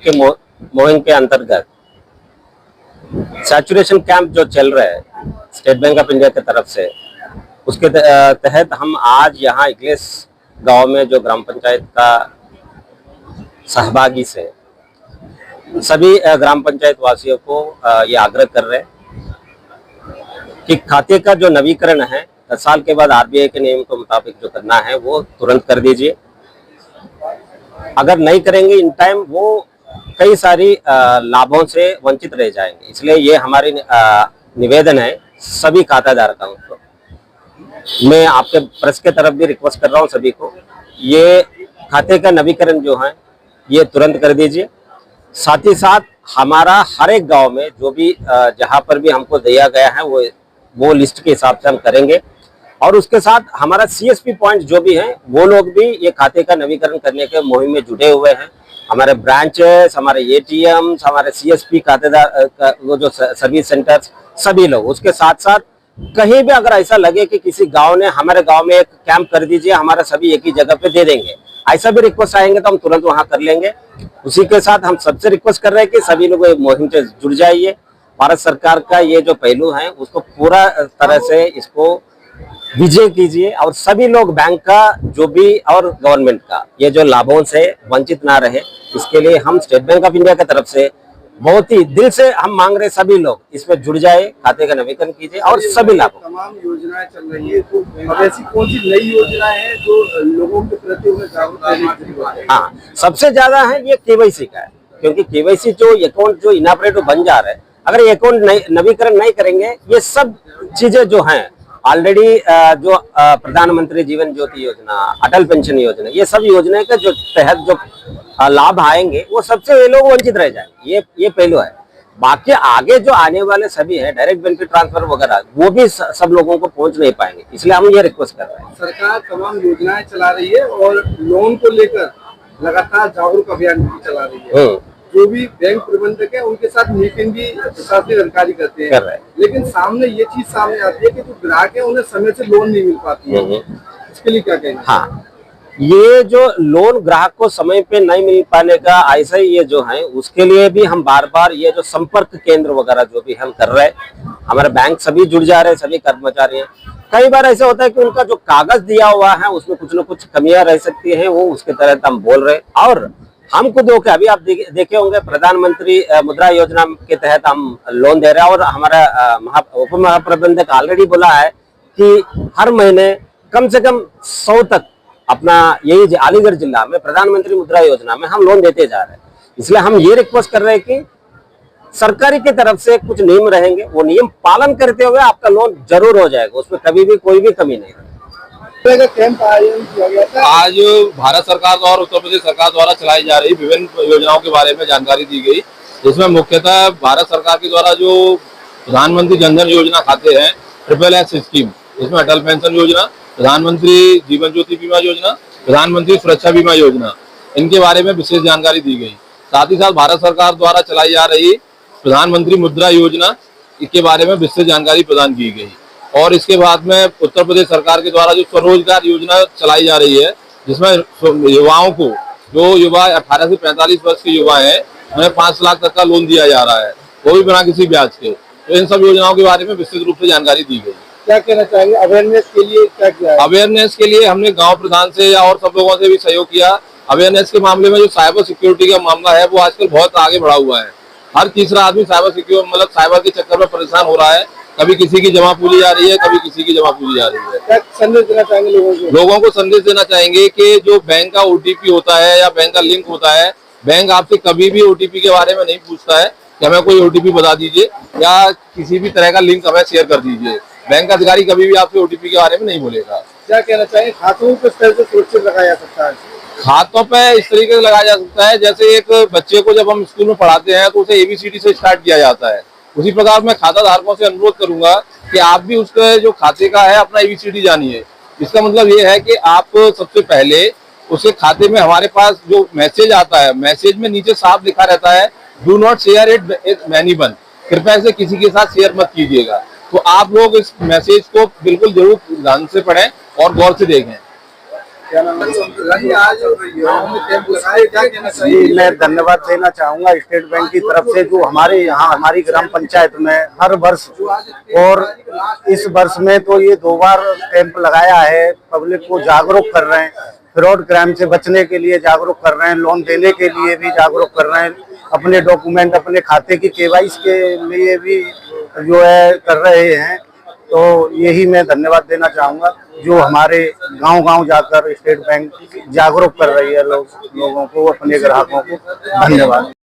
के मुहिम के अंतर्गत सैचुरेशन कैंप जो चल रहा है स्टेट बैंक ऑफ इंडिया की तरफ से, उसके तहत हम आज यहाँ इग्लेस गांव में जो ग्राम पंचायत का सहभागी से सभी ग्राम पंचायत वासियों को ये आग्रह कर रहे हैं कि खाते का जो नवीकरण है 10 साल के बाद आरबीआई के नियम के मुताबिक जो करना है वो तुरंत कर दीजिए। अगर नहीं करेंगे इन टाइम वो कई सारी लाभों से वंचित रह जाएंगे। इसलिए ये हमारी निवेदन है सभी खाताधारकों को। मैं आपके प्रेस के तरफ भी रिक्वेस्ट कर रहा हूँ सभी को, ये खाते का नवीकरण जो है ये तुरंत कर दीजिए। साथ ही साथ हमारा हर एक गांव में जो भी जहां पर भी हमको दिया गया है वो लिस्ट के हिसाब से हम करेंगे। और उसके साथ हमारा सीएसपी पॉइंट जो भी हैं वो लोग भी ये खाते का नवीकरण करने के मुहिम में जुटे हुए हैं। हमारे ब्रांचेस, हमारे एटीएम्स, हमारे सीएसपी खातेदार वो जो सर्विस सेंटर्स, सभी लोग। उसके साथ साथ कहीं भी अगर ऐसा लगे कि किसी गांव ने हमारे गांव में एक कैंप कर दीजिए, हमारा सभी एक ही जगह पे दे देंगे, ऐसा भी रिक्वेस्ट आएंगे तो हम तुरंत वहां कर लेंगे। उसी के साथ हम सबसे रिक्वेस्ट कर रहे हैं कि सभी लोग मुहिम से जुड़ जाइए। भारत सरकार का ये जो पहलू है उसको पूरा तरह से इसको विजय कीजिए और सभी लोग बैंक का जो भी और गवर्नमेंट का ये जो लाभों से वंचित ना रहे, इसके लिए हम स्टेट बैंक ऑफ इंडिया की तरफ से बहुत ही दिल से हम मांग रहे सभी लोग इसमें जुड़ जाए, खाते का नवीकरण कीजिए और सभी लाभों। तमाम योजनाएं चल रही है, तो अब ऐसी कौन सी नई योजनाएं हैं जो लोगों के प्रति उन्हें जागरूक करने? हाँ, सबसे ज्यादा है ये केवाईसी का है, क्योंकि केवाईसी जो अकाउंट जो इनऑपरेटिव बन जा रहा है, अगर ये अकाउंट नवीकरण नहीं करेंगे, ये सब चीजें जो हैं ऑलरेडी जो प्रधानमंत्री जीवन ज्योति योजना, अटल पेंशन योजना, ये सब योजनाएं के जो तहत जो लाभ आएंगे वो सबसे ये लोग वंचित रह जाएंगे। ये पहलू है। बाकी आगे जो आने वाले सभी है डायरेक्ट बेनिफिट ट्रांसफर वगैरह, वो भी सब लोगों को पहुंच नहीं पाएंगे। इसलिए हम ये रिक्वेस्ट कर रहे हैं। सरकार तमाम योजनाएं चला रही है और लोन को लेकर लगातार जागरूक अभियान भी चला रही है। जो भी बैंक प्रबंधक है उनके साथ मीटिंग भी प्रशासनिक अधिकारी करते हैं, लेकिन सामने ये चीज सामने आती है कि जो ग्राहक है उन्हें समय से लोन नहीं मिल पाती है। इसके लिए क्या कहना? हाँ, ये जो लोन ग्राहक को समय पे नहीं मिल पाने का ऐसा ही ये जो है, उसके लिए भी हम बार बार ये जो संपर्क केंद्र वगैरह जो भी हम कर रहे हैं, हमारे बैंक सभी जुड़ जा रहे हैं, सभी कर्मचारी हैं। कई बार ऐसा होता है कि उनका जो कागज दिया हुआ है उसमें कुछ न कुछ कमियां रह सकती हैं, वो उसके तहत हम बोल रहे हैं। और हम खुद होकर अभी आप देखे होंगे प्रधानमंत्री मुद्रा योजना के तहत हम लोन दे रहे हैं और हमारा उप महाप्रबंधक ऑलरेडी बोला है कि हर महीने कम से कम 100 तक अपना यही अलीगढ़ जिला में प्रधानमंत्री मुद्रा योजना में हम लोन देते जा रहे हैं। इसलिए हम ये रिक्वेस्ट कर रहे हैं कि सरकारी की तरफ से कुछ नियम रहेंगे, वो नियम पालन करते हुए आपका लोन जरूर हो जाएगा, उसमें कभी भी कोई भी कमी नहीं रहेगी। कैंप आयोजन किया गया था। आज भारत सरकार और उत्तर प्रदेश सरकार द्वारा चलाई जा रही विभिन्न योजनाओं के बारे में जानकारी दी गई, जिसमें मुख्यतः भारत सरकार के द्वारा जो प्रधानमंत्री जन धन योजना खाते हैं, SSS स्कीम, इसमें अटल पेंशन योजना, प्रधानमंत्री जीवन ज्योति बीमा योजना, प्रधानमंत्री सुरक्षा बीमा योजना, इनके बारे में विशेष जानकारी दी गई। साथ ही साथ भारत सरकार द्वारा चलाई जा रही प्रधानमंत्री मुद्रा योजना के बारे में विशेष जानकारी प्रदान की गई। और इसके बाद में उत्तर प्रदेश सरकार के द्वारा जो स्वरोजगार योजना चलाई जा रही है, जिसमें युवाओं को, जो युवा 18 से 45 वर्ष के युवा हैं, उन्हें 5 लाख तक का लोन दिया जा रहा है, वो भी बिना किसी ब्याज के। तो इन सब योजनाओं के बारे में विस्तृत रूप से जानकारी दी गई। क्या कहना चाहेंगे अवेयरनेस के लिए? क्या किया है? अवेयरनेस के लिए हमने गांव प्रधान से या और सब लोगों से भी सहयोग किया। अवेयरनेस के मामले में जो साइबर सिक्योरिटी का मामला है वो आजकल बहुत आगे बढ़ा हुआ है। हर तीसरा आदमी साइबर के चक्कर में परेशान हो रहा है। कभी किसी की जमा पूंजी जा रही है, कभी किसी की जमा पूंजी जा रही है। क्या संदेश देना चाहेंगे लोगों को? लोगों को संदेश देना चाहेंगे कि जो बैंक का OTP होता है या बैंक का लिंक होता है, बैंक आपसे कभी भी OTP के बारे में नहीं पूछता है कि हमें कोई OTP बता दीजिए या किसी भी तरह का लिंक हमें शेयर कर दीजिए। बैंक अधिकारी कभी भी आपसे OTP के बारे में नहीं बोलेगा। क्या कहना चाहेंगे खातों को किस तरह से सुरक्षित रखा जा सकता है? खातों पे इस तरीके से लगाया जा सकता है, जैसे एक बच्चे को जब हम स्कूल में पढ़ाते हैं तो उसे ABCD से स्टार्ट किया जाता है। उसी प्रकार मैं खाता धारकों से अनुरोध करूंगा कि आप भी उसके जो खाते का है अपना ABCD जानिए। इसका मतलब ये है कि आप सबसे पहले उसके खाते में, हमारे पास जो मैसेज आता है, मैसेज में नीचे साफ लिखा रहता है do not share it with anyone, कृपया इसे किसी के साथ शेयर मत कीजिएगा। तो आप लोग इस मैसेज को बिल्कुल जरूर ध्यान से पढ़ें और गौर से देखें। क्या नाम है? आज गाँव में कैंप लगाए, क्या कहना चाहिए? जी, मैं धन्यवाद देना चाहूंगा स्टेट बैंक की तरफ से, जो हमारे यहाँ हमारी ग्राम पंचायत में हर वर्ष और इस वर्ष में तो ये 2 बार कैंप लगाया है। पब्लिक को जागरूक कर रहे हैं, फ्रॉड क्राइम से बचने के लिए जागरूक कर रहे हैं, लोन देने के लिए भी जागरूक कर रहे हैं, अपने डॉक्यूमेंट अपने खाते की केवाईसी के लिए भी जो है कर रहे हैं। तो यही मैं धन्यवाद देना चाहूंगा जो हमारे गांव-गांव जाकर स्टेट बैंक जागरूक कर रही है लोगों को, अपने ग्राहकों को। धन्यवाद।